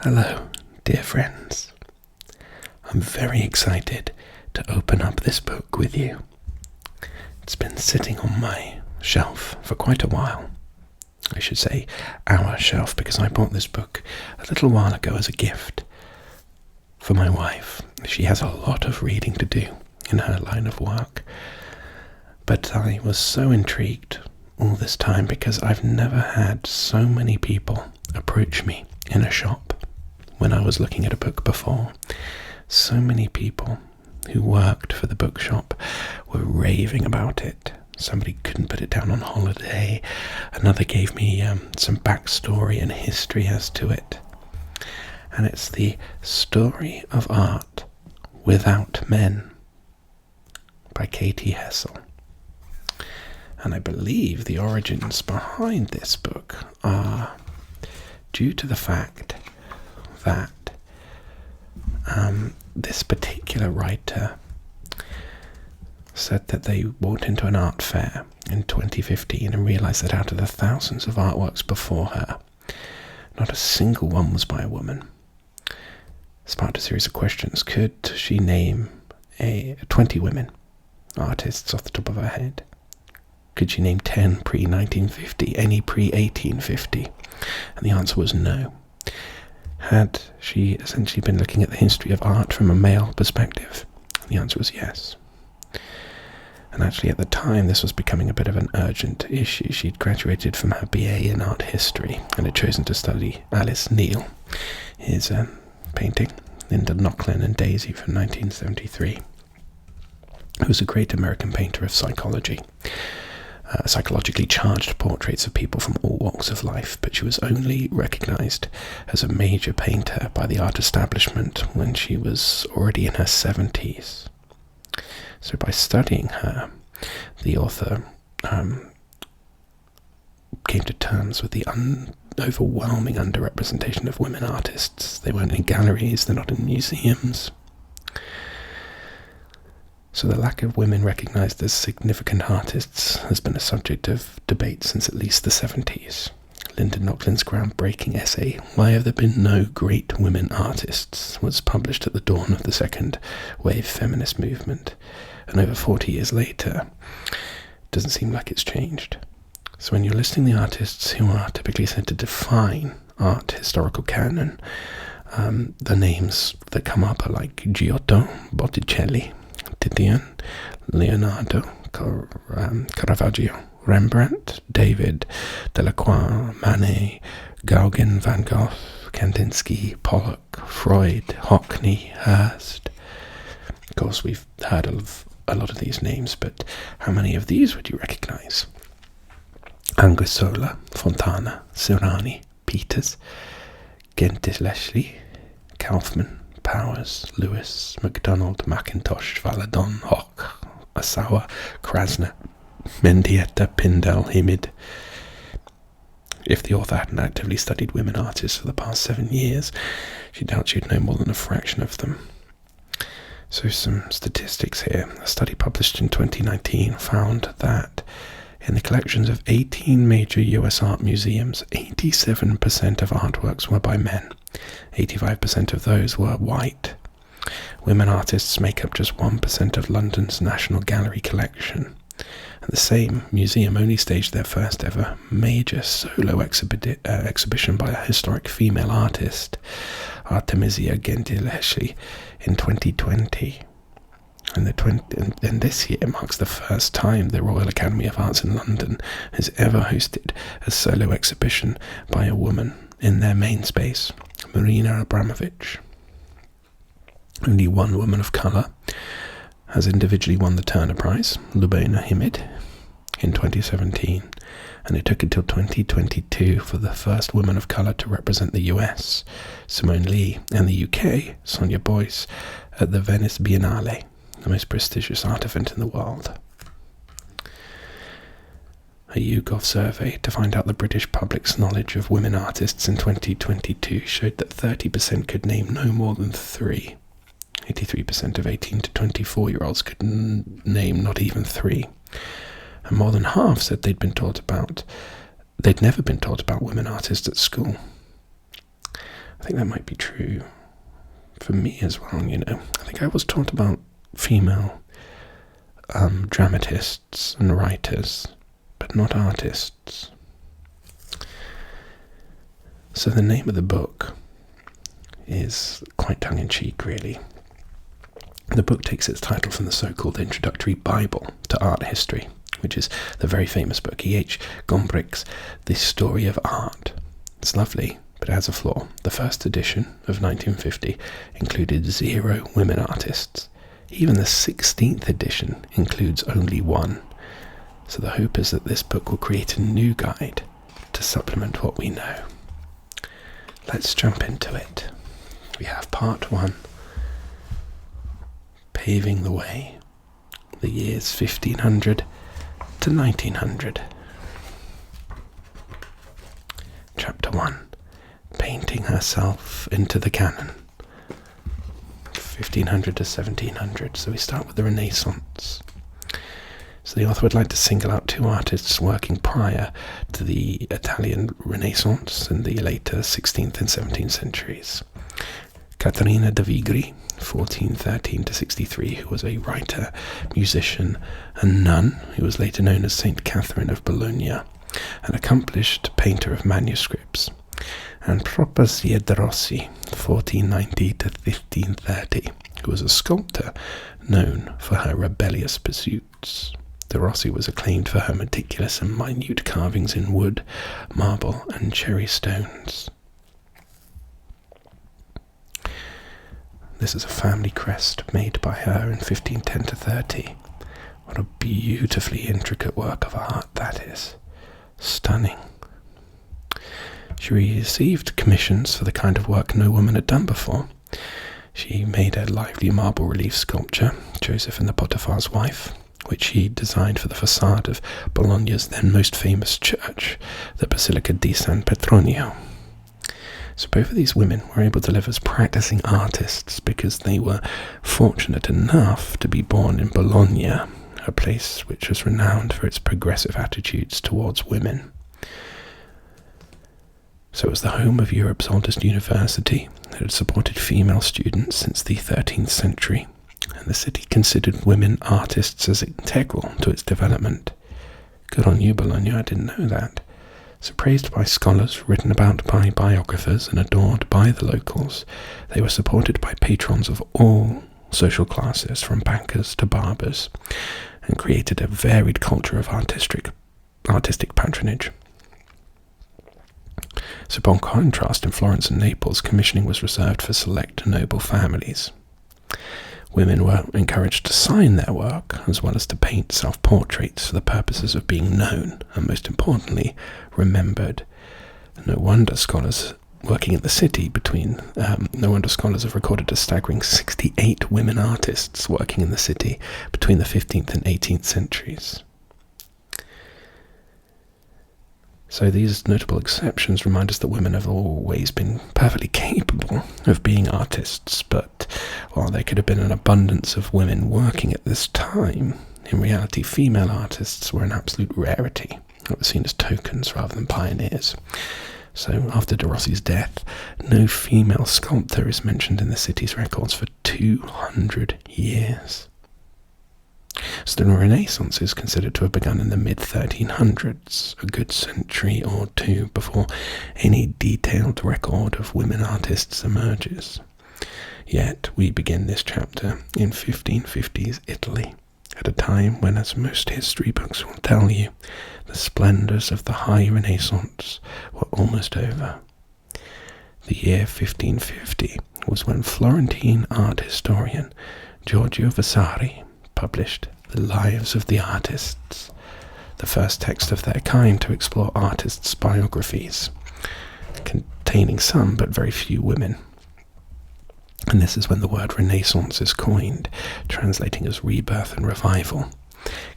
Hello, dear friends. I'm very excited to open up this book with you. It's been sitting on my shelf for quite a while. I should say our shelf, because I bought this book a little while ago as a gift for my wife. She has a lot of reading to do in her line of work. But I was so intrigued all this time because I've never had so many people approach me in a shop when I was looking at a book before. So many people who worked for the bookshop were raving about it. Somebody couldn't put it down on holiday. Another gave me some backstory and history as to it. And it's the story of art without men by Katy Hessel. And I believe the origins behind this book are due to the fact that this particular writer said that they walked into an art fair in 2015 and realised that out of the thousands of artworks before her, not a single one was by a woman. Sparked a series of questions. Could she name 20 women artists off the top of her head? Could she name 10 pre-1950, any pre-1850? And the answer was no. Had she essentially been looking at the history of art from a male perspective? The answer was yes. And actually at the time this was becoming a bit of an urgent issue. She'd graduated from her BA in art history and had chosen to study Alice Neel, his painting, Linda Nochlin and Daisy from 1973, who was a great American painter of psychology. Psychologically charged portraits of people from all walks of life, but she was only recognised as a major painter by the art establishment when she was already in her 70s. So by studying her, the author came to terms with the overwhelming underrepresentation of women artists. They weren't in galleries, they're not in museums. So the lack of women recognised as significant artists has been a subject of debate since at least the 70s. Linda Nochlin's groundbreaking essay, Why Have There Been No Great Women Artists?, was published at the dawn of the second wave feminist movement. And over 40 years later, it doesn't seem like it's changed. So when you're listing the artists who are typically said to define art historical canon, the names that come up are like Giotto, Botticelli, Titian, Leonardo, Caravaggio, Rembrandt, David, Delacroix, Manet, Gauguin, Van Gogh, Kandinsky, Pollock, Freud, Hockney, Hirst. Of course, we've heard of a lot of these names, but how many of these would you recognise? Anguissola, Fontana, Sirani, Peters, Gentileschi, Kaufman, Powers, Lewis, MacDonald, Mackintosh, Valadon, Hock, Asawa, Krasner, Mendieta, Pindell, Himid. If the author hadn't actively studied women artists for the past 7 years, she doubts she'd know more than a fraction of them. So some statistics here. A study published in 2019 found that in the collections of 18 major US art museums, 87% of artworks were by men. 85% of those were white. Women artists make up just 1% of London's National Gallery collection. And the same museum only staged their first ever major solo exhibition by a historic female artist, Artemisia Gentileschi, in 2020. And this year marks the first time the Royal Academy of Arts in London has ever hosted a solo exhibition by a woman in their main space, Marina Abramovich. Only one woman of colour has individually won the Turner Prize, Lubena Himid, in 2017, and it took until 2022 for the first woman of colour to represent the US, Simone Lee, and the UK, Sonia Boyce, at the Venice Biennale, the most prestigious art event in the world. A YouGov survey to find out the British public's knowledge of women artists in 2022 showed that 30% could name no more than 3. 83% of 18 to 24-year-olds could name not even 3. And more than half said they'd never been taught about women artists at school. think that might be true for me as well, I think I was taught about female dramatists and writers, but not artists. So the name of the book is quite tongue-in-cheek, really. The book takes its title from the so-called introductory Bible to art history, which is the very famous book, EH Gombrich's The Story of Art. It's lovely, but it has a flaw. The first edition of 1950 included 0 women artists. Even the 16th edition includes only 1. So the hope is that this book will create a new guide to supplement what we know. Let's jump into it. We have part 1, paving the way, the years 1500 to 1900. Chapter 1, painting herself into the canon, 1500 to 1700. So we start with the Renaissance. So the author would like to single out 2 artists working prior to the Italian Renaissance in the later 16th and 17th centuries. Caterina de' Vigri, 1413 to 63, who was a writer, musician, and nun, who was later known as Saint Catherine of Bologna, an accomplished painter of manuscripts. And Properzia de' Rossi, 1490 to 1530, who was a sculptor known for her rebellious pursuits. De' Rossi was acclaimed for her meticulous and minute carvings in wood, marble, and cherry stones. This is a family crest made by her in 1510 to 30. What a beautifully intricate work of art that is. Stunning. She received commissions for the kind of work no woman had done before. She made a lively marble relief sculpture, Joseph and the Potiphar's Wife, which she designed for the facade of Bologna's then most famous church, the Basilica di San Petronio. So both of these women were able to live as practicing artists because they were fortunate enough to be born in Bologna, a place which was renowned for its progressive attitudes towards women. So it was the home of Europe's oldest university that had supported female students since the 13th century, and the city considered women artists as integral to its development. Good on you, Bologna, I didn't know that. So praised by scholars, written about by biographers, and adored by the locals, they were supported by patrons of all social classes, from bankers to barbers, and created a varied culture of artistic patronage. So by contrast, in Florence and Naples, commissioning was reserved for select noble families. Women were encouraged to sign their work, as well as to paint self-portraits for the purposes of being known, and most importantly, remembered. No wonder scholars working in the city have recorded a staggering 68 women artists working in the city between the 15th and 18th centuries. So these notable exceptions remind us that women have always been perfectly capable of being artists, but while there could have been an abundance of women working at this time, in reality female artists were an absolute rarity. They were seen as tokens rather than pioneers. So after de' Rossi's death, no female sculptor is mentioned in the city's records for 200 years. So the Renaissance is considered to have begun in the mid-1300s, a good century or two before any detailed record of women artists emerges. Yet we begin this chapter in 1550s Italy, at a time when, as most history books will tell you, the splendours of the High Renaissance were almost over. The year 1550 was when Florentine art historian Giorgio Vasari published The Lives of the Artists, the first text of their kind to explore artists' biographies, containing some but very few women. And this is when the word Renaissance is coined, translating as rebirth and revival,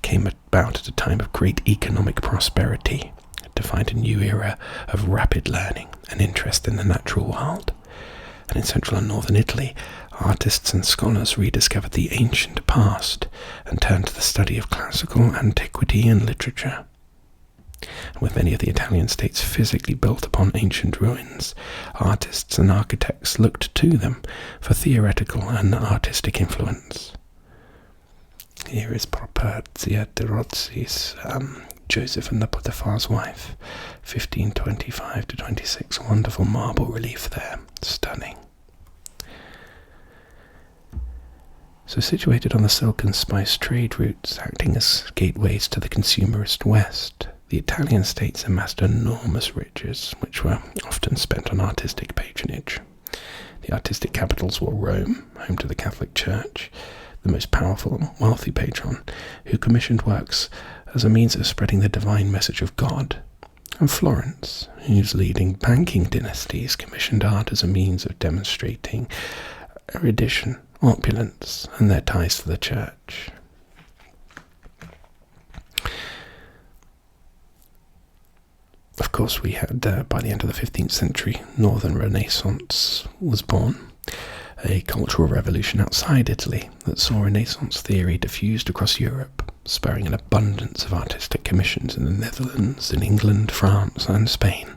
came about at a time of great economic prosperity, to find a new era of rapid learning and interest in the natural world. And in central and northern Italy, artists and scholars rediscovered the ancient past and turned to the study of classical antiquity and literature. With many of the Italian states physically built upon ancient ruins, artists and architects looked to them for theoretical and artistic influence. Here is Properzia de Rozzi's Joseph and the Potiphar's Wife, 1525-26, wonderful marble relief there, stunning. So situated on the silk and spice trade routes, acting as gateways to the consumerist West, the Italian states amassed enormous riches, which were often spent on artistic patronage. The artistic capitals were Rome, home to the Catholic Church, the most powerful and wealthy patron, who commissioned works as a means of spreading the divine message of God, and Florence, whose leading banking dynasties commissioned art as a means of demonstrating erudition, opulence, and their ties to the church. Of course, we had, by the end of the 15th century, Northern Renaissance was born, a cultural revolution outside Italy that saw Renaissance theory diffused across Europe, spurring an abundance of artistic commissions in the Netherlands, in England, France, and Spain.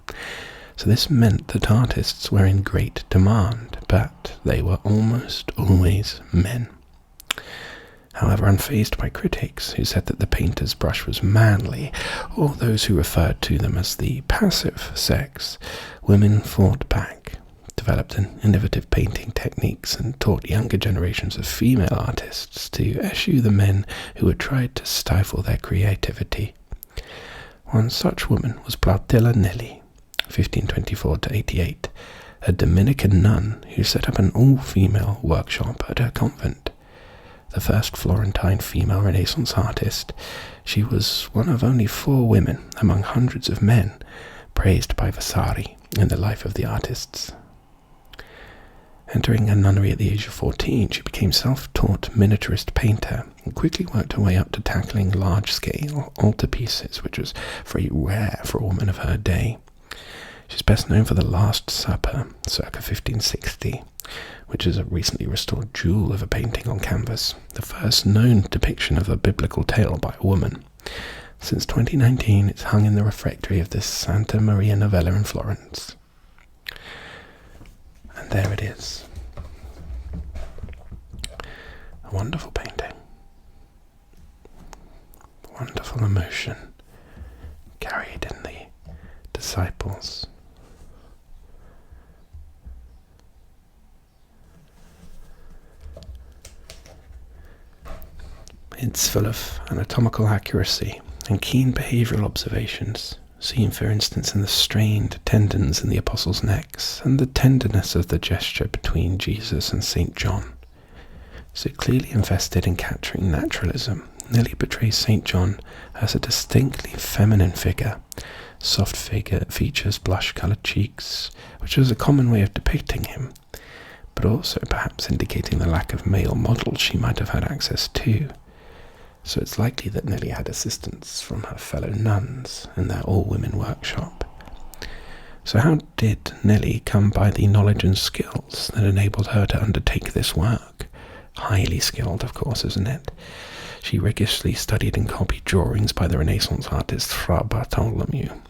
So this meant that artists were in great demand, but they were almost always men. However, unfazed by critics who said that the painter's brush was manly, or those who referred to them as the passive sex, women fought back, developed innovative painting techniques, and taught younger generations of female artists to eschew the men who had tried to stifle their creativity. One such woman was Plautilla Nelli, 1524-88, a Dominican nun who set up an all-female workshop at her convent. The first Florentine female Renaissance artist, she was one of only 4 women among hundreds of men praised by Vasari in the life of the artists. Entering a nunnery at the age of 14, she became self-taught miniaturist painter and quickly worked her way up to tackling large-scale altarpieces, which was very rare for a woman of her day. She's best known for The Last Supper, circa 1560, which is a recently restored jewel of a painting on canvas, the first known depiction of a biblical tale by a woman. Since 2019, it's hung in the refectory of the Santa Maria Novella in Florence. And there it is. A wonderful painting. Wonderful emotion carried in the disciples. It's full of anatomical accuracy and keen behavioural observations, seen for instance in the strained tendons in the apostles' necks and the tenderness of the gesture between Jesus and St. John. So clearly invested in capturing naturalism, Nelly portrays St. John as a distinctly feminine figure, soft features, blush-coloured cheeks, which was a common way of depicting him, but also perhaps indicating the lack of male models she might have had access to. So it's likely that Nelly had assistance from her fellow nuns in their all-women workshop. So how did Nelly come by the knowledge and skills that enabled her to undertake this work? Highly skilled, of course, isn't it? She rigorously studied and copied drawings by the Renaissance artist Fra Bartolomeo,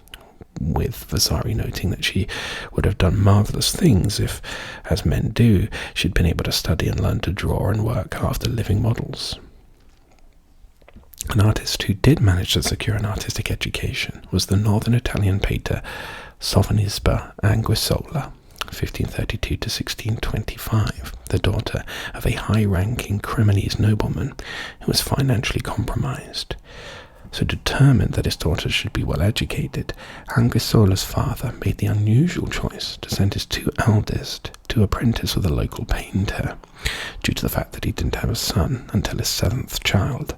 with Vasari noting that she would have done marvellous things if, as men do, she'd been able to study and learn to draw and work after living models. An artist who did manage to secure an artistic education was the northern Italian painter Sophonisba Anguissola, 1532-1625, the daughter of a high-ranking Cremonese nobleman who was financially compromised. So determined that his daughter should be well educated, Anguissola's father made the unusual choice to send his 2 eldest to apprentice with a local painter, due to the fact that he didn't have a son until his 7th child.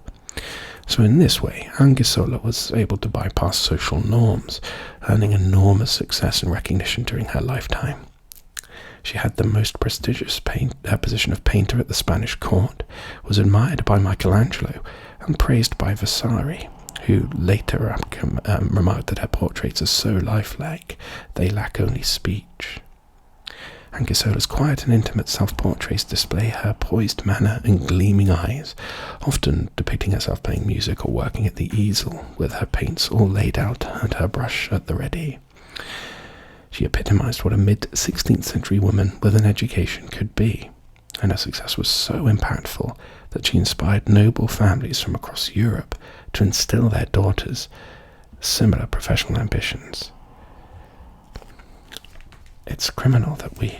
So in this way, Anguissola was able to bypass social norms, earning enormous success and recognition during her lifetime. She had the most prestigious position of painter at the Spanish court, was admired by Michelangelo, and praised by Vasari, who later remarked that her portraits are so lifelike, they lack only speech. Anguissola's quiet and intimate self-portraits display her poised manner and gleaming eyes, often depicting herself playing music or working at the easel, with her paints all laid out and her brush at the ready. She epitomized what a mid-16th century woman with an education could be, and her success was so impactful that she inspired noble families from across Europe to instill their daughters similar professional ambitions. It's criminal that we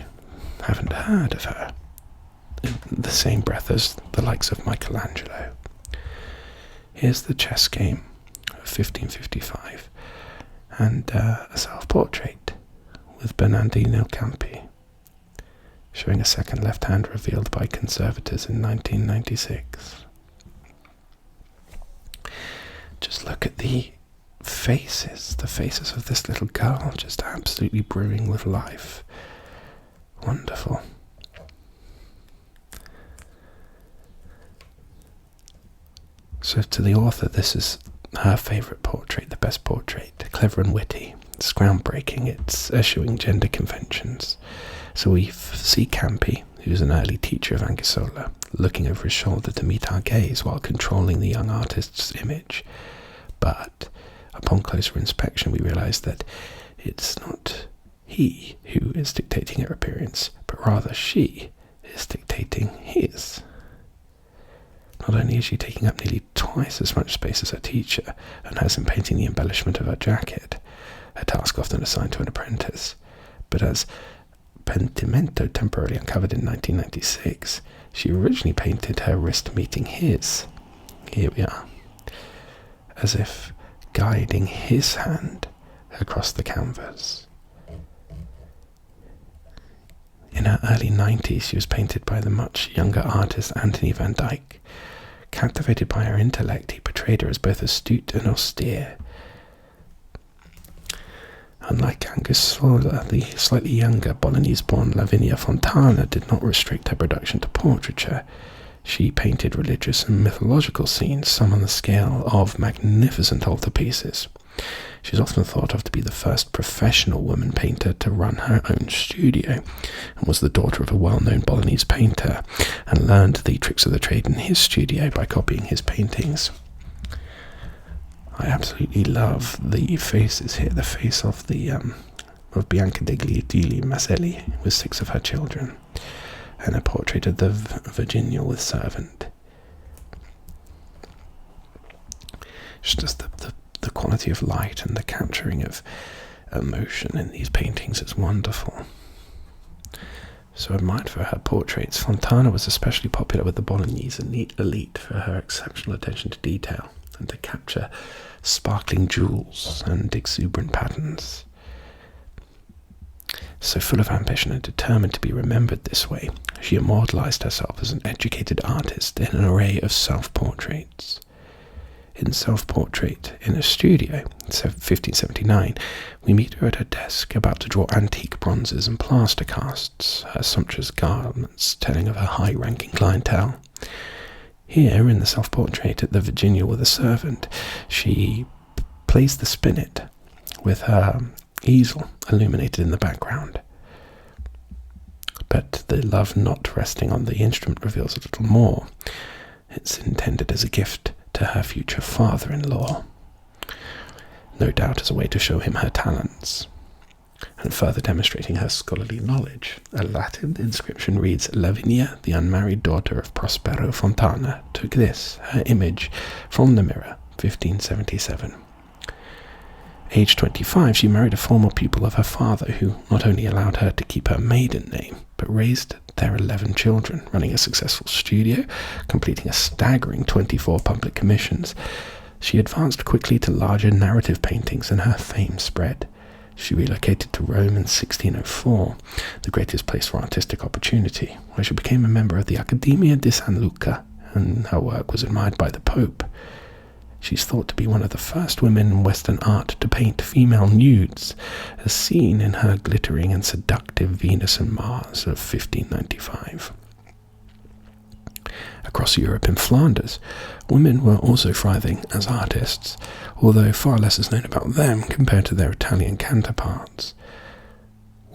haven't heard of her in the same breath as the likes of Michelangelo. Here's the chess game of 1555 and a self-portrait with Bernardino Campi, showing a second left hand revealed by conservators in 1996. Just look at the faces of this little girl, just absolutely brimming with life. Wonderful. So to the author, this is her favourite portrait, the best portrait, clever and witty. It's groundbreaking, it's eschewing gender conventions. So we see Campi, who's an early teacher of Anguissola, looking over his shoulder to meet our gaze while controlling the young artist's image. But upon closer inspection, we realise that it's not he who is dictating her appearance, but rather she is dictating his. Not only is she taking up nearly twice as much space as her teacher, and has him painting the embellishment of her jacket, a task often assigned to an apprentice, but as Pentimento temporarily uncovered in 1996, she originally painted her wrist meeting his. Here we are. As if guiding his hand across the canvas. In her early 90s, she was painted by the much younger artist Anthony van Dyck. Captivated by her intellect, he portrayed her as both astute and austere. Unlike Anguissola, the slightly younger Bolognese-born Lavinia Fontana did not restrict her production to portraiture. She painted religious and mythological scenes, some on the scale of magnificent altarpieces. She's often thought of to be the first professional woman painter to run her own studio, and was the daughter of a well-known Bolognese painter, and learned the tricks of the trade in his studio by copying his paintings. I absolutely love the faces here. The face of Bianca degli Udili Maselli with 6 of her children, and a portrait of the Virginia with servant. It's just the quality of light and the capturing of emotion in these paintings is wonderful. So admired for her portraits, Fontana was especially popular with the Bolognese elite for her exceptional attention to detail and to capture sparkling jewels and exuberant patterns. So full of ambition and determined to be remembered this way, she immortalized herself as an educated artist in an array of self-portraits. In Self-Portrait in a Studio, in 1579, we meet her at her desk about to draw antique bronzes and plaster casts, her sumptuous garments telling of her high-ranking clientele. Here, in the Self-Portrait at the Virginia with a Servant, she plays the spinet with her easel illuminated in the background. But the love not resting on the instrument reveals a little more. It's intended as a gift to her future father-in-law, no doubt as a way to show him her talents, and further demonstrating her scholarly knowledge. A Latin inscription reads, Lavinia, the unmarried daughter of Prospero Fontana, took this, her image, from the mirror, 1577. Aged 25, she married a former pupil of her father, who not only allowed her to keep her maiden name, but raised their 11 children, running a successful studio, completing a staggering 24 public commissions. She advanced quickly to larger narrative paintings, and her fame spread. She relocated to Rome in 1604, the greatest place for artistic opportunity, where she became a member of the Accademia di San Luca, and her work was admired by the Pope. She's thought to be one of the first women in Western art to paint female nudes, as seen in her glittering and seductive Venus and Mars of 1595. Across Europe and Flanders, women were also thriving as artists, although far less is known about them compared to their Italian counterparts.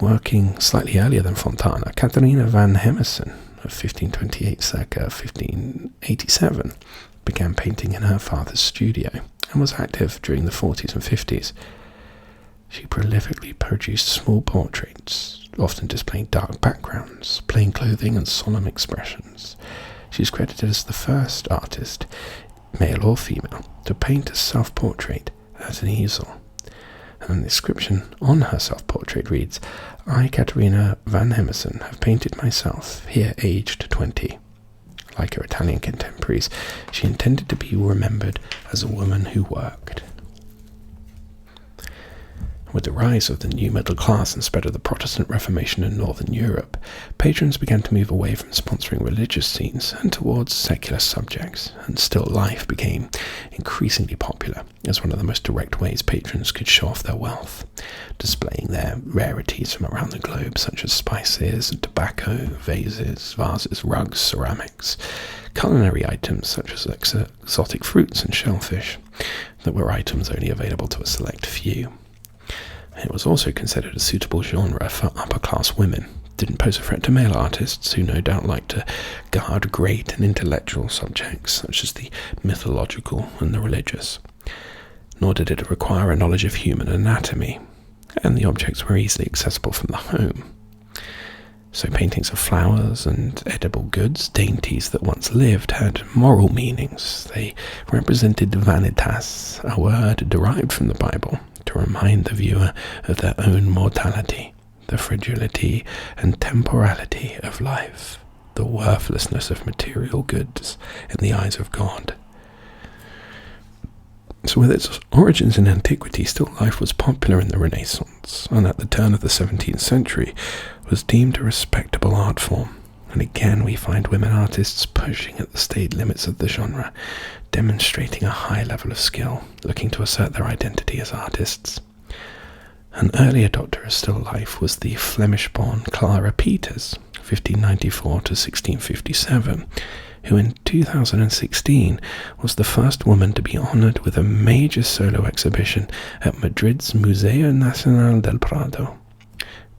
working slightly earlier than Fontana, Catharina van Hemmersen of 1528 circa 1587 began painting in her father's studio and was active during the 40s and 50s. She prolifically produced small portraits, often displaying dark backgrounds, plain clothing and solemn expressions. She is credited as the first artist, male or female, to paint a self-portrait at an easel. And the inscription on her self-portrait reads, "I, Katerina van Hemmersen, have painted myself, here aged 20. Like her Italian contemporaries, she intended to be remembered as a woman who worked. With the rise of the new middle class and spread of the Protestant Reformation in Northern Europe, patrons began to move away from sponsoring religious scenes and towards secular subjects, and still life became increasingly popular as one of the most direct ways patrons could show off their wealth, displaying their rarities from around the globe, such as spices and tobacco, vases, rugs, ceramics, culinary items such as exotic fruits and shellfish that were items only available to a select few. It was also considered a suitable genre for upper-class women. Didn't pose a threat to male artists, who no doubt liked to guard great and intellectual subjects, such as the mythological and the religious. Nor did it require a knowledge of human anatomy, and the objects were easily accessible from the home. So paintings of flowers and edible goods, dainties that once lived, had moral meanings. They represented vanitas, a word derived from the Bible, to remind the viewer of their own mortality, the fragility and temporality of life, the worthlessness of material goods in the eyes of God. So with its origins in antiquity, still life was popular in the Renaissance, and at the turn of the 17th century was deemed a respectable art form. And again we find women artists pushing at the staid limits of the genre, demonstrating a high level of skill, looking to assert their identity as artists. An early adopter of still life was the Flemish-born Clara Peters, 1594 to 1657, who in 2016 was the first woman to be honoured with a major solo exhibition at Madrid's Museo Nacional del Prado.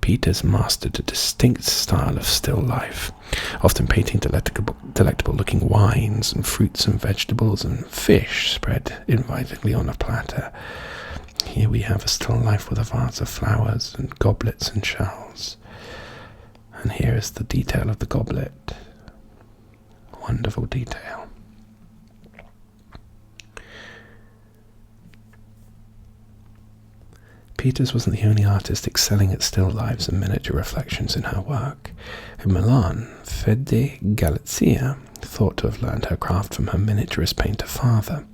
Peters mastered a distinct style of still life, often painting delectable-looking wines and fruits and vegetables and fish spread invitingly on a platter. Here we have a still life with a vase of flowers and goblets and shells. And here is the detail of the goblet. Wonderful detail. Peters wasn't the only artist excelling at still lives and miniature reflections in her work. In Milan, Fede Galizia, thought to have learned her craft from her miniaturist painter father,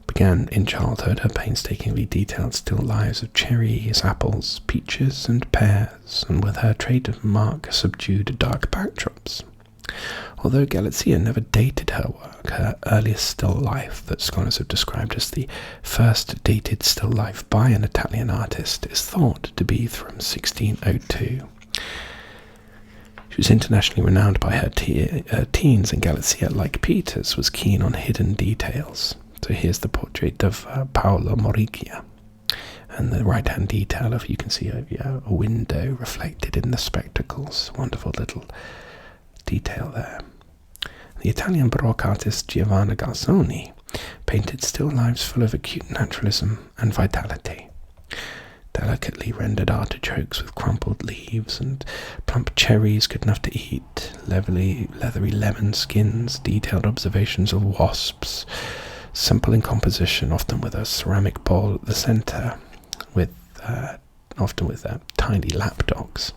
began in childhood her painstakingly detailed still lives of cherries, apples, peaches, and pears, and with her trademark subdued dark backdrops. Although Galizia never dated her work, her earliest still life, that scholars have described as the first dated still life by an Italian artist, is thought to be from 1602. She was internationally renowned by her teens, and Galizia, like Peters, was keen on hidden details. So here's the portrait of Paolo Moricchia, and the right-hand detail of, you can see a window reflected in the spectacles. Wonderful little detail there. The Italian Baroque artist Giovanna Garzoni painted still lives full of acute naturalism and vitality. Delicately rendered artichokes with crumpled leaves and plump cherries good enough to eat, leathery lemon skins, detailed observations of wasps, simple in composition, often with a ceramic bowl at the centre, often with tiny lapdogs.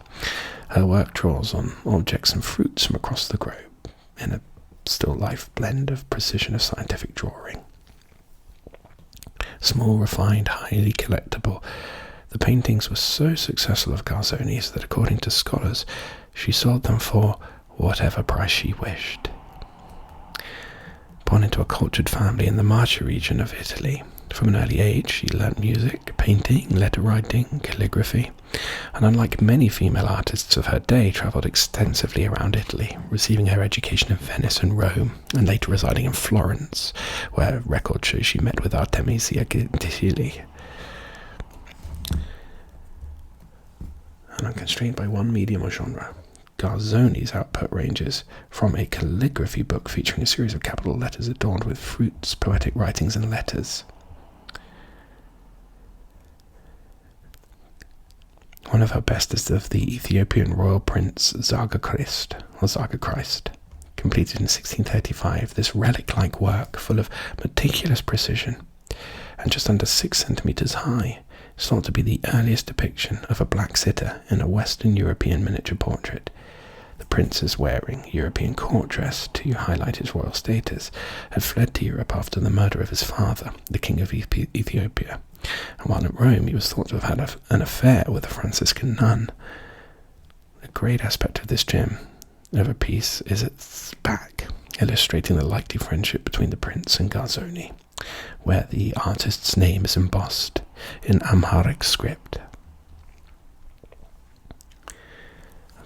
Her work draws on objects and fruits from across the globe in a still life blend of precision of scientific drawing. Small, refined, highly collectible, the paintings were so successful of Garzoni's that, according to scholars, she sold them for whatever price she wished. Born into a cultured family in the Marche region of Italy, from an early age she learnt music, painting, letter writing, calligraphy, and unlike many female artists of her day, travelled extensively around Italy, receiving her education in Venice and Rome, and later residing in Florence, where record shows she met with Artemisia Gentili. and unconstrained by one medium or genre. Garzoni's output ranges from a calligraphy book featuring a series of capital letters adorned with fruits, poetic writings, and letters. One of her best is of the Ethiopian royal prince Zaga Christ, completed in 1635. This relic-like work, full of meticulous precision and just under 6 centimeters high, is thought to be the earliest depiction of a black sitter in a Western European miniature portrait. The prince is wearing European court dress to highlight his royal status, had fled to Europe after the murder of his father, the king of Ethiopia, and while in Rome he was thought to have had an affair with a Franciscan nun. A great aspect of this gem of a piece is its back, illustrating the likely friendship between the prince and Garzoni, where the artist's name is embossed in Amharic script.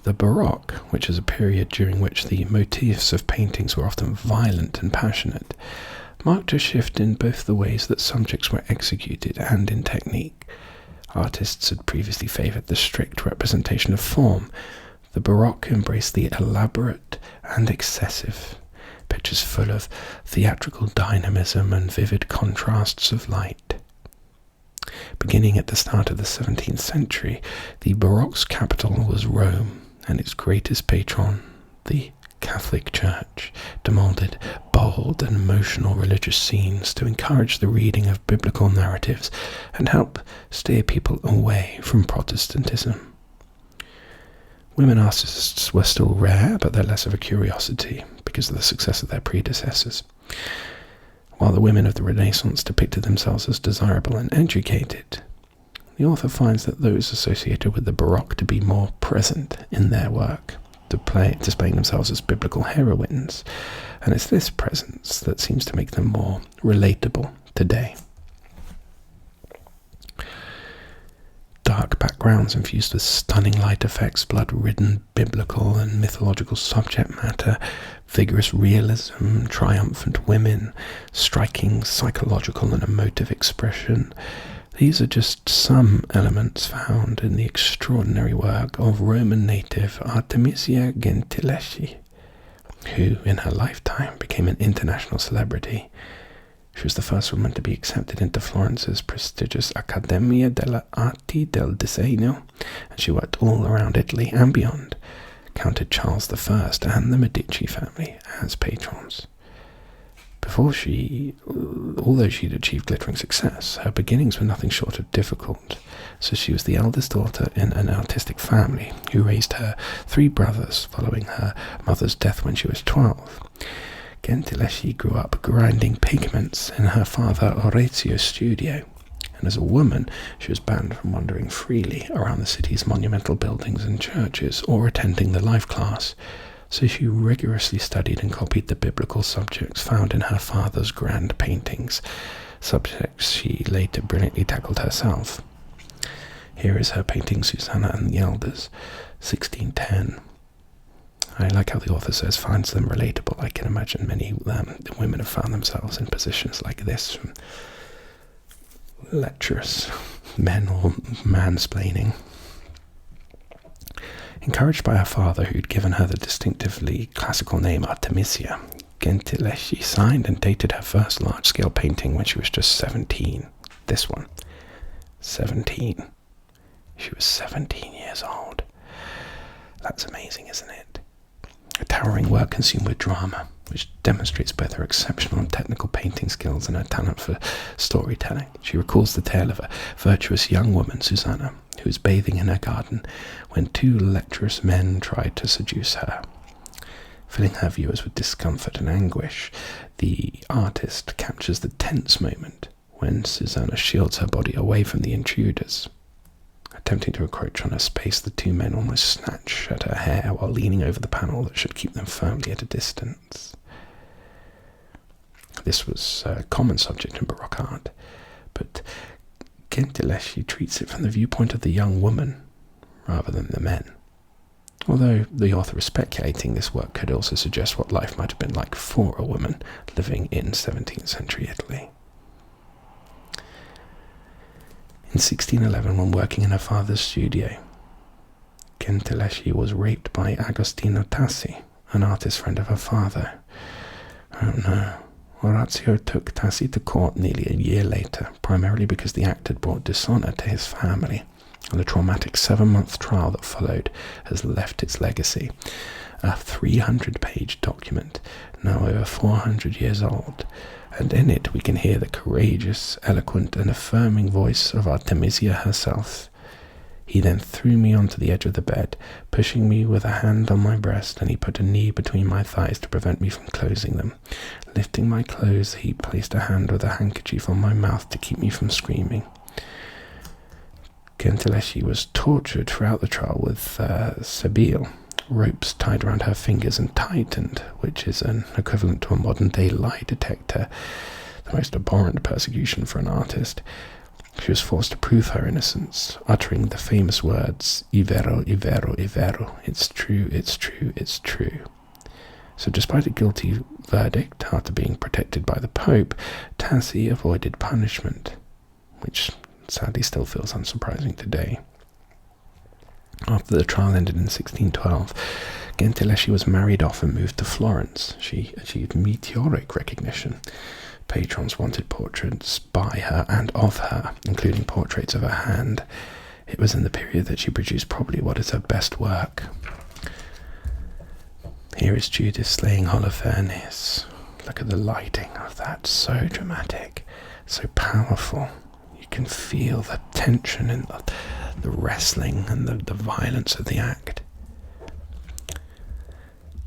The Baroque, which is a period during which the motifs of paintings were often violent and passionate, marked a shift in both the ways that subjects were executed and in technique. Artists had previously favoured the strict representation of form. The Baroque embraced the elaborate and excessive, pictures full of theatrical dynamism and vivid contrasts of light. Beginning at the start of the 17th century, the Baroque's capital was Rome, and its greatest patron, the Catholic Church, demanded bold and emotional religious scenes to encourage the reading of biblical narratives and help steer people away from Protestantism. Women artists were still rare, but they're less of a curiosity because of the success of their predecessors. While the women of the Renaissance depicted themselves as desirable and educated, the author finds that those associated with the Baroque to be more present in their work, displaying themselves as biblical heroines, and it's this presence that seems to make them more relatable today. Dark backgrounds infused with stunning light effects, blood-ridden biblical and mythological subject matter, vigorous realism, triumphant women, striking psychological and emotive expression. These are just some elements found in the extraordinary work of Roman native Artemisia Gentileschi, who in her lifetime became an international celebrity. She was the first woman to be accepted into Florence's prestigious Accademia delle Arti del Disegno, and she worked all around Italy and beyond, counted Charles I and the Medici family as patrons. Although she'd achieved glittering success, her beginnings were nothing short of difficult, so she was the eldest daughter in an artistic family who raised her 3 brothers following her mother's death when she was 12. Gentileschi grew up grinding pigments in her father Orazio's studio, and as a woman she was banned from wandering freely around the city's monumental buildings and churches or attending the life class, so she rigorously studied and copied the biblical subjects found in her father's grand paintings, subjects she later brilliantly tackled herself. Here is her painting Susanna and the Elders, 1610. I like how the author says finds them relatable. I can imagine many women have found themselves in positions like this, from lecherous men or mansplaining. Encouraged by her father, who'd given her the distinctively classical name Artemisia, Gentileschi signed and dated her first large-scale painting when she was just 17. This one. 17. She was 17 years old. That's amazing, isn't it? A towering work consumed with drama, which demonstrates both her exceptional and technical painting skills and her talent for storytelling. She recalls the tale of a virtuous young woman, Susanna, who was bathing in her garden when 2 lecherous men tried to seduce her. Filling her viewers with discomfort and anguish, the artist captures the tense moment when Susanna shields her body away from the intruders. Attempting to encroach on her space, the 2 men almost snatch at her hair while leaning over the panel that should keep them firmly at a distance. This was a common subject in Baroque art, but Gentileschi treats it from the viewpoint of the young woman rather than the men. Although the author is speculating, this work could also suggest what life might have been like for a woman living in 17th century Italy. In 1611, when working in her father's studio, Gentileschi was raped by Agostino Tassi, an artist friend of her father. Oh no. Orazio took Tassi to court nearly a year later, primarily because the act had brought dishonor to his family, and the traumatic 7-month trial that followed has left its legacy. A 300-page document, now over 400 years old, and in it we can hear the courageous, eloquent, and affirming voice of Artemisia herself. He then threw me onto the edge of the bed, pushing me with a hand on my breast, and he put a knee between my thighs to prevent me from closing them. Lifting my clothes, he placed a hand with a handkerchief on my mouth to keep me from screaming. Gentileschi was tortured throughout the trial with sebile, ropes tied around her fingers and tightened, which is an equivalent to a modern-day lie detector, the most abhorrent persecution for an artist. She was forced to prove her innocence, uttering the famous words, "I vero, I vero, I vero, it's true, it's true, it's true." So despite a guilty verdict, after being protected by the Pope, Tassi avoided punishment, which sadly still feels unsurprising today. After the trial ended in 1612, Gentileschi was married off and moved to Florence. She achieved meteoric recognition. Patrons wanted portraits by her and of her, including portraits of her hand. It was in the period that she produced probably what is her best work. Here is Judith slaying Holofernes. Look at the lighting of that, so dramatic, so powerful. You can feel the tension in the wrestling and the violence of the act.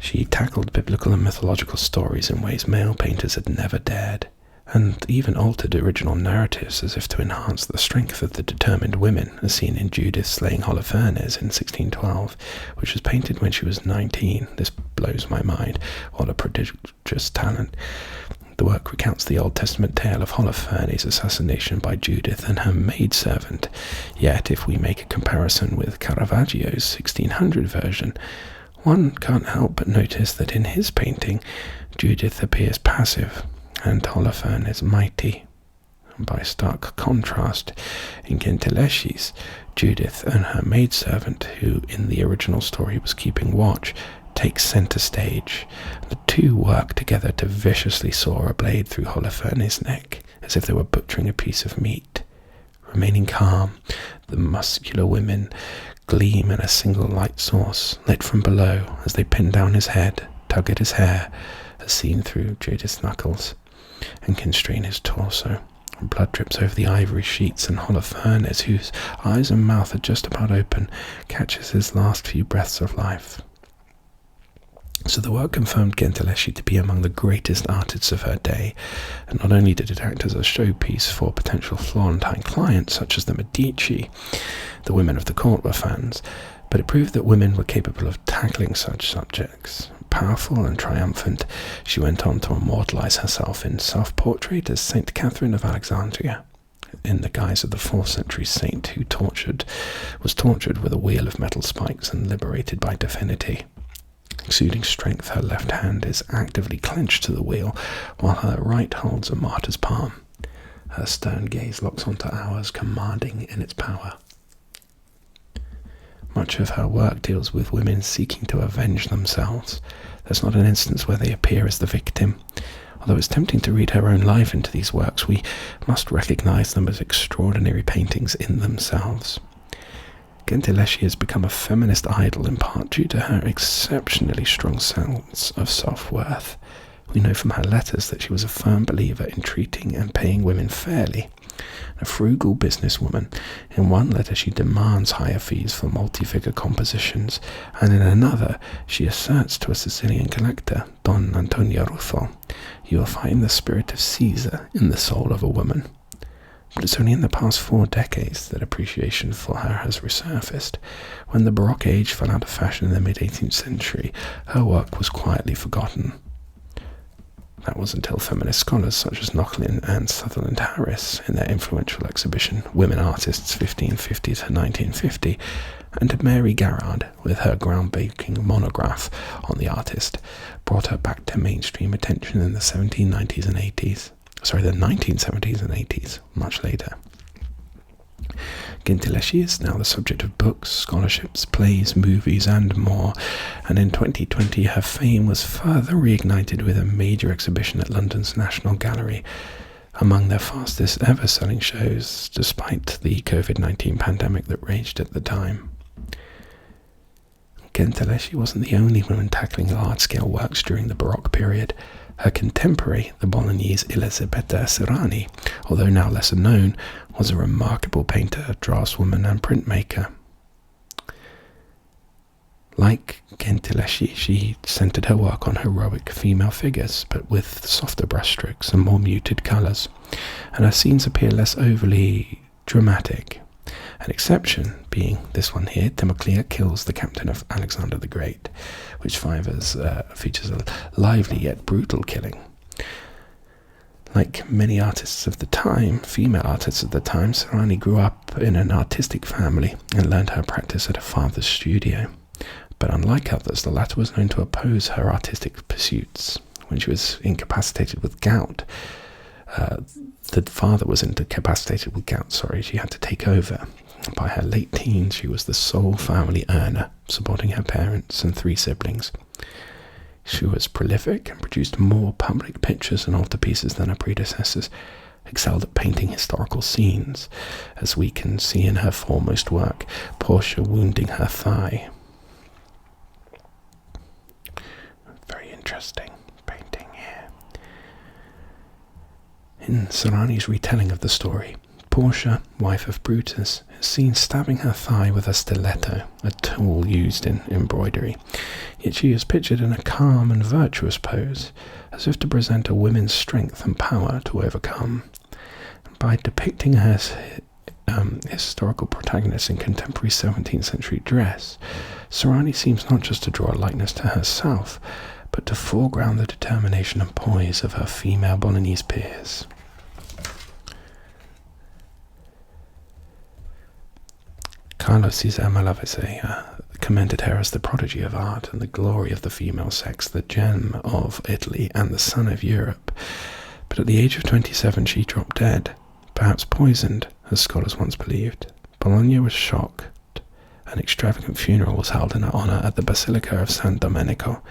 She tackled biblical and mythological stories in ways male painters had never dared, and even altered original narratives as if to enhance the strength of the determined women, as seen in Judith slaying Holofernes in 1612, which was painted when she was 19. This blows my mind. What a prodigious talent. The work recounts the Old Testament tale of Holofernes' assassination by Judith and her maidservant. Yet, if we make a comparison with Caravaggio's 1600 version, one can't help but notice that in his painting, Judith appears passive and Holofernes mighty. And by stark contrast, in Gentileschi's, Judith and her maidservant, who in the original story was keeping watch, takes centre stage. The two work together to viciously saw a blade through Holofernes' neck, as if they were butchering a piece of meat. Remaining calm, the muscular women gleam in a single light source, lit from below, as they pin down his head, tug at his hair, as seen through Judith's knuckles, and constrain his torso. Blood drips over the ivory sheets, and Holofernes, whose eyes and mouth are just about open, catches his last few breaths of life. So the work confirmed Gentileschi to be among the greatest artists of her day, and not only did it act as a showpiece for potential Florentine clients such as the Medici, the women of the court were fans, but it proved that women were capable of tackling such subjects. Powerful and triumphant, she went on to immortalize herself in self-portrait as Saint Catherine of Alexandria, in the guise of the 4th century saint who was tortured with a wheel of metal spikes and liberated by divinity. Exuding strength, her left hand is actively clenched to the wheel, while her right holds a martyr's palm. Her stern gaze locks onto ours, commanding in its power. Much of her work deals with women seeking to avenge themselves. There's not an instance where they appear as the victim. Although it's tempting to read her own life into these works, we must recognize them as extraordinary paintings in themselves. Gentileschi has become a feminist idol in part due to her exceptionally strong sense of self-worth. We know from her letters that she was a firm believer in treating and paying women fairly. A frugal businesswoman, in one letter she demands higher fees for multi-figure compositions, and in another she asserts to a Sicilian collector, Don Antonio Ruffo, "You will find the spirit of Caesar in the soul of a woman." But it's only in the past 4 decades that appreciation for her has resurfaced. When the Baroque age fell out of fashion in the mid-18th century, her work was quietly forgotten. That was until feminist scholars such as Nochlin and Sutherland Harris, in their influential exhibition Women Artists 1550 to 1950, and Mary Garrard, with her groundbreaking monograph on the artist, brought her back to mainstream attention in the 1790s and 80s. The 1970s and 80s, much later. Gentileschi is now the subject of books, scholarships, plays, movies and more, and in 2020 her fame was further reignited with a major exhibition at London's National Gallery, among their fastest ever selling shows despite the COVID-19 pandemic that raged at the time. Gentileschi wasn't the only woman tackling large-scale works during the Baroque period. Her contemporary, the Bolognese Elisabetta Serrani, although now lesser known, was a remarkable painter, draftswoman and printmaker. Like Gentileschi, she centered her work on heroic female figures, but with softer brushstrokes and more muted colours, and her scenes appear less overly dramatic. An exception being this one here, Themistocles kills the captain of Alexander the Great, which features a lively yet brutal killing. Like many artists of the time, female artists of the time, Serrani grew up in an artistic family and learned her practice at her father's studio. But unlike others, the latter was known to oppose her artistic pursuits. When she was incapacitated with gout, the father was incapacitated with gout, she had to take over. By her late teens, she was the sole family earner, supporting her parents and 3 siblings. She was prolific and produced more public pictures and altarpieces than her predecessors, excelled at painting historical scenes, as we can see in her foremost work, Portia wounding her thigh. Very interesting painting here. In Serrani's retelling of the story, Portia, wife of Brutus, is seen stabbing her thigh with a stiletto, a tool used in embroidery, yet she is pictured in a calm and virtuous pose, as if to present a woman's strength and power to overcome. By depicting her historical protagonist in contemporary 17th century dress, Serrani seems not just to draw a likeness to herself, but to foreground the determination and poise of her female Bolognese peers. Carlo Cesare Malavese commended her as the prodigy of art and the glory of the female sex, the gem of Italy and the sun of Europe. But at the age of 27 she dropped dead, perhaps poisoned, as scholars once believed. Bologna was shocked. An extravagant funeral was held in her honour at the Basilica of San Domenico,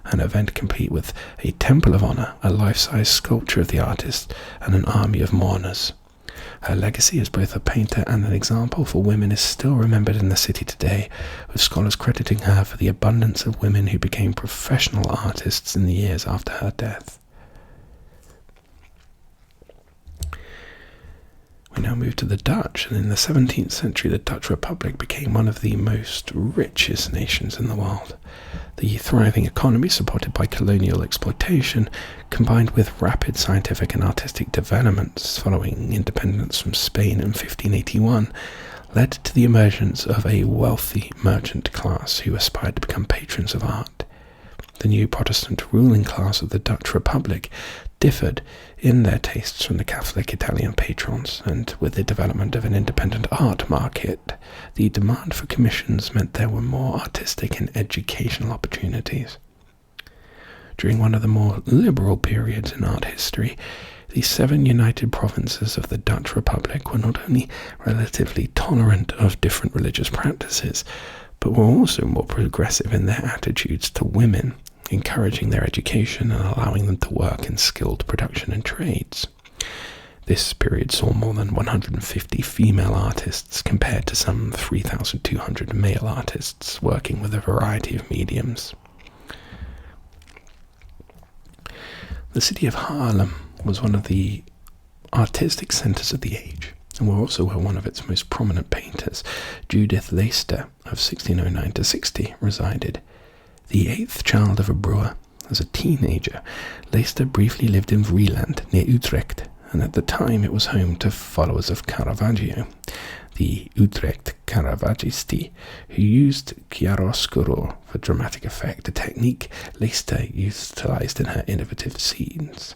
an event complete with a temple of honour, a life-size sculpture of the artist, and an army of mourners. Her legacy as both a painter and an example for women is still remembered in the city today, with scholars crediting her for the abundance of women who became professional artists in the years after her death. We now move to the Dutch, and in the 17th century the Dutch Republic became one of the most richest nations in the world. The thriving economy, supported by colonial exploitation, combined with rapid scientific and artistic developments following independence from Spain in 1581, led to the emergence of a wealthy merchant class who aspired to become patrons of art. The new Protestant ruling class of the Dutch Republic differed in their tastes from the Catholic Italian patrons, and with the development of an independent art market, the demand for commissions meant there were more artistic and educational opportunities. During one of the more liberal periods in art history, the 7 united provinces of the Dutch Republic were not only relatively tolerant of different religious practices, but were also more progressive in their attitudes to women, encouraging their education and allowing them to work in skilled production and trades. This period saw more than 150 female artists compared to some 3,200 male artists working with a variety of mediums. The city of Haarlem was one of the artistic centres of the age, and were also where one of its most prominent painters, Judith Leyster of 1609 to 60, resided. The 8th child of a brewer, as a teenager, Leyster briefly lived in Vrieland, near Utrecht, and at the time it was home to followers of Caravaggio, the Utrecht Caravaggisti, who used chiaroscuro for dramatic effect, a technique Leyster utilised in her innovative scenes.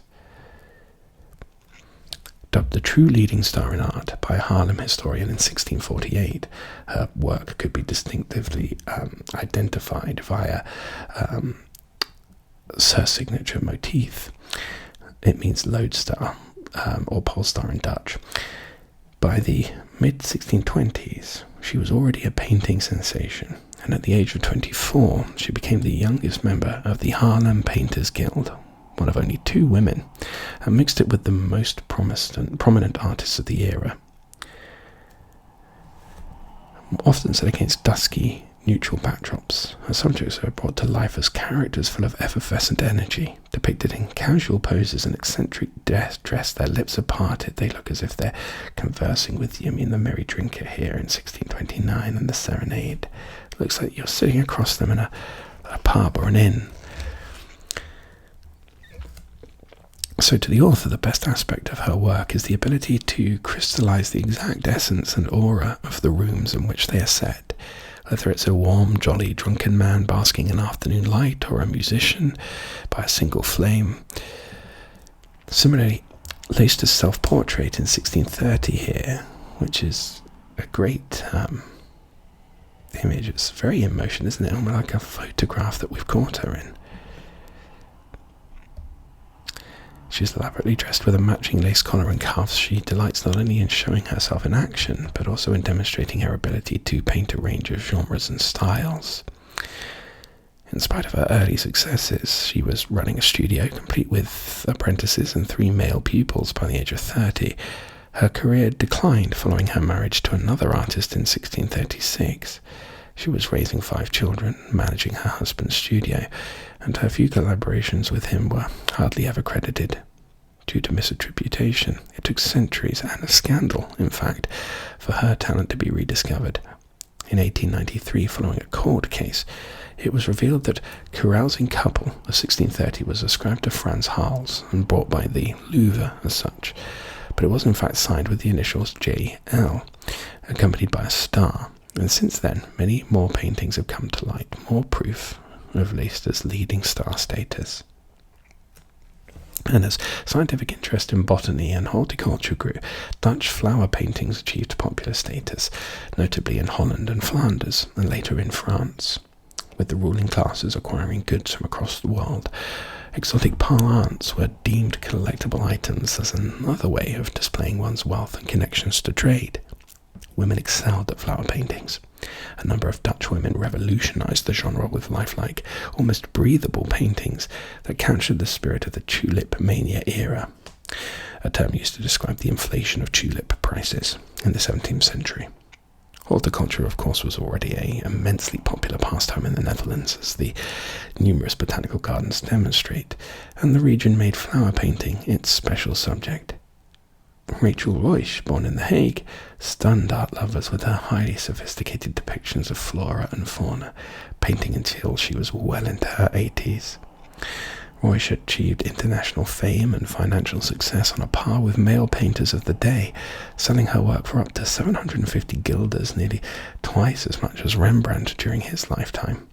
Dubbed the true leading star in art by a Haarlem historian in 1648, her work could be distinctively identified via her signature motif. It means lodestar, or polestar in Dutch. By the mid-1620s, she was already a painting sensation, and at the age of 24, she became the youngest member of the Harlem Painters Guild, one of only 2 women, and mixed it with the most prominent artists of the era. Often set against dusky, neutral backdrops, her subjects are brought to life as characters full of effervescent energy, depicted in casual poses and eccentric dress, their lips are parted, they look as if they're conversing with you. I mean, the Merry Drinker here in 1629 and the Serenade. It looks like you're sitting across them in a pub or an inn. So to the author, the best aspect of her work is the ability to crystallize the exact essence and aura of the rooms in which they are set. Whether it's a warm, jolly, drunken man basking in afternoon light, or a musician by a single flame. Similarly, Leicester's self-portrait in 1630 here, which is a great image. It's very in motion, isn't it? Almost like a photograph that we've caught her in. She's elaborately dressed with a matching lace collar and cuffs. She delights not only in showing herself in action, but also in demonstrating her ability to paint a range of genres and styles. In spite of her early successes, she was running a studio complete with apprentices and 3 male pupils by the age of 30. Her career declined following her marriage to another artist in 1636. She was raising 5 children, managing her husband's studio, and her few collaborations with him were hardly ever credited. Due to misattribution, it took centuries and a scandal, in fact, for her talent to be rediscovered. In 1893, following a court case, it was revealed that Carousing Couple of 1630 was ascribed to Franz Hals and bought by the Louvre as such, but it was in fact signed with the initials J.L., accompanied by a star. And since then, many more paintings have come to light, more proof of Leicester's leading star status. And as scientific interest in botany and horticulture grew, Dutch flower paintings achieved popular status, notably in Holland and Flanders, and later in France. With the ruling classes acquiring goods from across the world, exotic plants were deemed collectible items as another way of displaying one's wealth and connections to trade. Women excelled at flower paintings. A number of Dutch women revolutionized the genre with lifelike, almost breathable paintings that captured the spirit of the tulip mania era, a term used to describe the inflation of tulip prices in the 17th century. Horticulture, of course, was already an immensely popular pastime in the Netherlands, as the numerous botanical gardens demonstrate, and the region made flower painting its special subject. Rachel Ruysch, born in The Hague, stunned art lovers with her highly sophisticated depictions of flora and fauna, painting until she was well into her 80s. Ruysch achieved international fame and financial success on a par with male painters of the day, selling her work for up to 750 guilders, nearly twice as much as Rembrandt during his lifetime.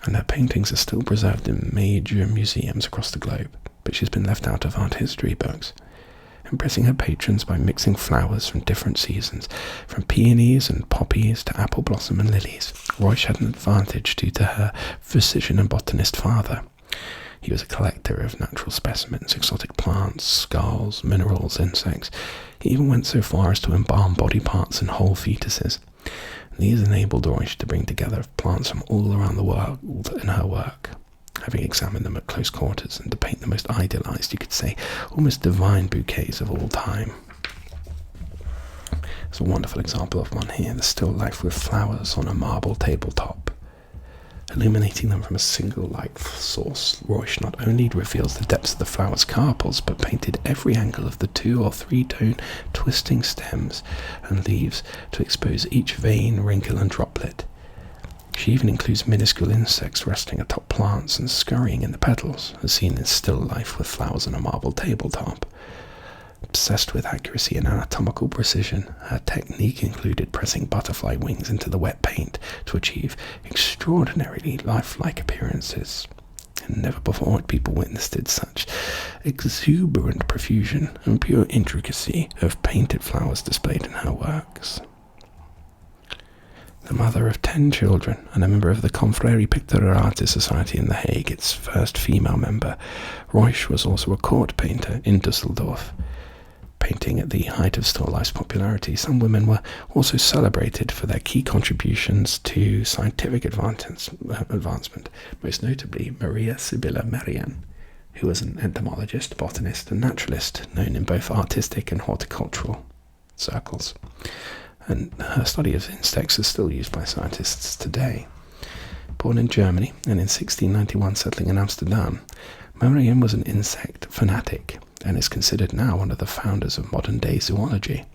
And her paintings are still preserved in major museums across the globe, but she's been left out of art history books. Impressing her patrons by mixing flowers from different seasons, from peonies and poppies to apple blossom and lilies, Ruysch had an advantage due to her physician and botanist father. He was a collector of natural specimens, exotic plants, skulls, minerals, insects. He even went so far as to embalm body parts and whole fetuses. These enabled Ruysch to bring together plants from all around the world in her work. Having examined them at close quarters and to paint the most idealized, you could say, almost divine bouquets of all time. There's a wonderful example of one here, the still life with flowers on a marble tabletop. Illuminating them from a single light source, Ruysch not only reveals the depths of the flower's carpels, but painted every angle of the 2 or 3 tone twisting stems and leaves to expose each vein, wrinkle and droplet. She even includes minuscule insects resting atop plants and scurrying in the petals, as seen in still life with flowers on a marble tabletop. Obsessed with accuracy and anatomical precision, her technique included pressing butterfly wings into the wet paint to achieve extraordinarily lifelike appearances. And never before had people witnessed such exuberant profusion and pure intricacy of painted flowers displayed in her works. The mother of 10 children and a member of the Confrérie Picturale Society in The Hague, its first female member, Ruysch was also a court painter in Düsseldorf. painting at the height of still life's popularity, some women were also celebrated for their key contributions to scientific advancement, most notably Maria Sibylla Merian, who was an entomologist, botanist, and naturalist known in both artistic and horticultural circles. And her study of insects is still used by scientists today. Born in Germany and in 1691 settling in Amsterdam, Merian was an insect fanatic and is considered now one of the founders of modern-day zoology.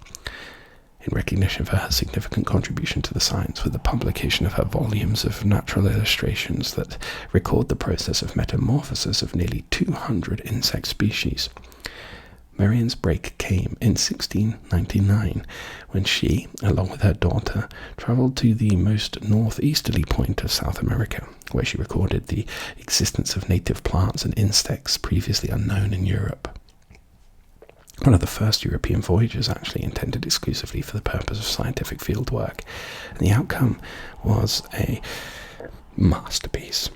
In recognition for her significant contribution to the science with the publication of her volumes of natural illustrations that record the process of metamorphosis of nearly 200 insect species, Merian's break came in 1699 when she, along with her daughter, travelled to the most northeasterly point of South America, where she recorded the existence of native plants and insects previously unknown in Europe. One of the first European voyages actually intended exclusively for the purpose of scientific fieldwork, and the outcome was a masterpiece,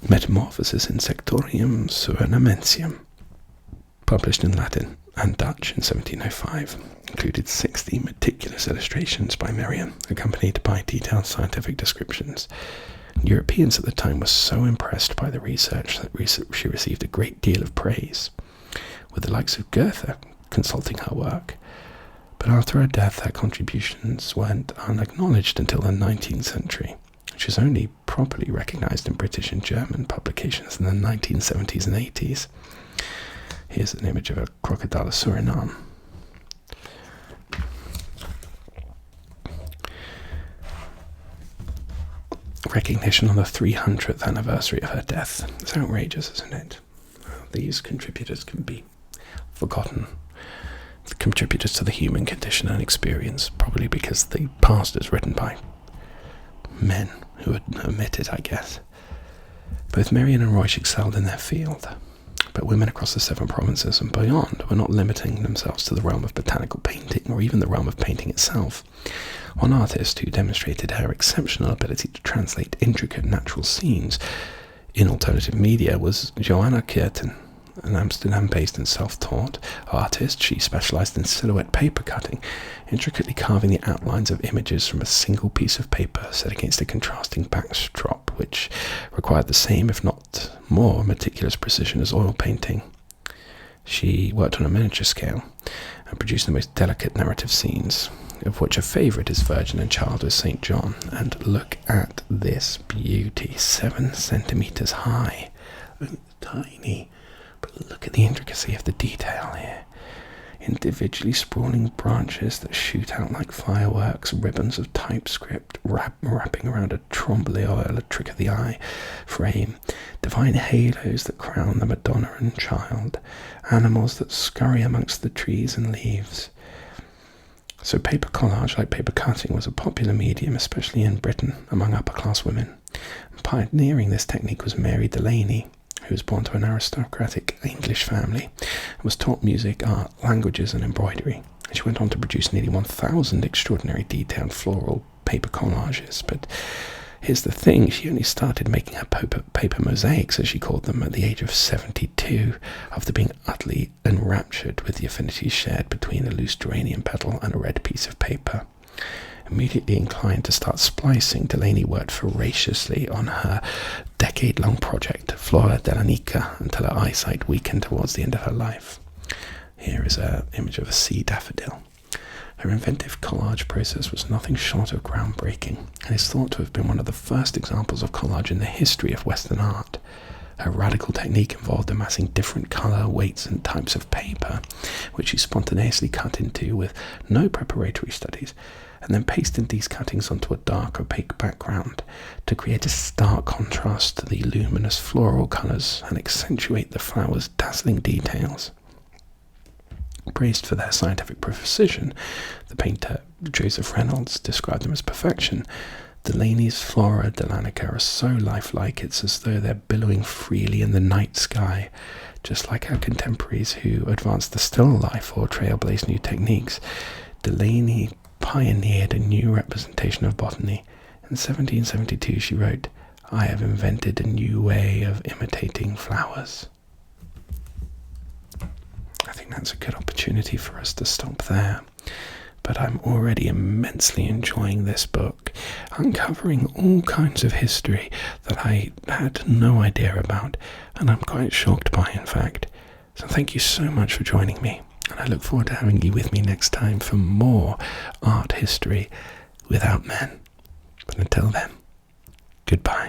Metamorphosis Insectorium Surinamensium, published in Latin and Dutch in 1705, included 60 meticulous illustrations by Merian, accompanied by detailed scientific descriptions. Europeans at the time were so impressed by the research that she received a great deal of praise, with the likes of Goethe consulting her work. But after her death, her contributions went unacknowledged until the 19th century. She was only properly recognised in British and German publications in the 1970s and 80s. Here's an image of a crocodile of Suriname. Recognition on the 300th anniversary of her death. It's outrageous, isn't it? These contributors can be forgotten. The contributors to the human condition and experience, probably because the past is written by men who had omitted, I guess. Both Merian and Ruysch excelled in their field, but women across the 7 provinces and beyond were not limiting themselves to the realm of botanical painting or even the realm of painting itself. One artist who demonstrated her exceptional ability to translate intricate natural scenes in alternative media was Johanna Kierten, an Amsterdam-based and self-taught artist. She specialised in silhouette paper cutting, intricately carving the outlines of images from a single piece of paper set against a contrasting backdrop, which required the same, if not more, meticulous precision as oil painting. She worked on a miniature scale and produced the most delicate narrative scenes, of which a favourite is Virgin and Child with St. John. And look at this beauty, 7 centimetres high, tiny. But look at the intricacy of the detail here. Individually sprawling branches that shoot out like fireworks, ribbons of typescript wrapping around a trompe-l'oeil, a trick of the eye frame, divine halos that crown the Madonna and Child, animals that scurry amongst the trees and leaves. So paper collage, like paper cutting, was a popular medium, especially in Britain, among upper-class women. Pioneering this technique was Mary Delaney, who was born to an aristocratic English family and was taught music, art, languages and embroidery. And she went on to produce nearly 1,000 extraordinary detailed floral paper collages. But here's the thing, she only started making her paper mosaics, as she called them, at the age of 72, after being utterly enraptured with the affinities shared between a loose geranium petal and a red piece of paper. Immediately inclined to start splicing, Delaney worked voraciously on her decade-long project, Flora dell'Anica, until her eyesight weakened towards the end of her life. Here is an image of a sea daffodil. Her inventive collage process was nothing short of groundbreaking, and is thought to have been one of the first examples of collage in the history of Western art. Her radical technique involved amassing different colour, weights and types of paper, which she spontaneously cut into with no preparatory studies, and then pasted these cuttings onto a dark, opaque background to create a stark contrast to the luminous floral colours and accentuate the flowers' dazzling details. Praised for their scientific precision, the painter Joseph Reynolds described them as perfection. Delaney's Flora dell'Anica are so lifelike, it's as though they're billowing freely in the night sky, just like her contemporaries who advanced the still life or trailblazed new techniques. Delaney pioneered a new representation of botany. In 1772 she wrote, "I have invented a new way of imitating flowers." I think that's a good opportunity for us to stop there. But I'm already immensely enjoying this book, uncovering all kinds of history that I had no idea about, and I'm quite shocked by, in fact. So thank you so much for joining me, and I look forward to having you with me next time for more art history without men. But until then, goodbye.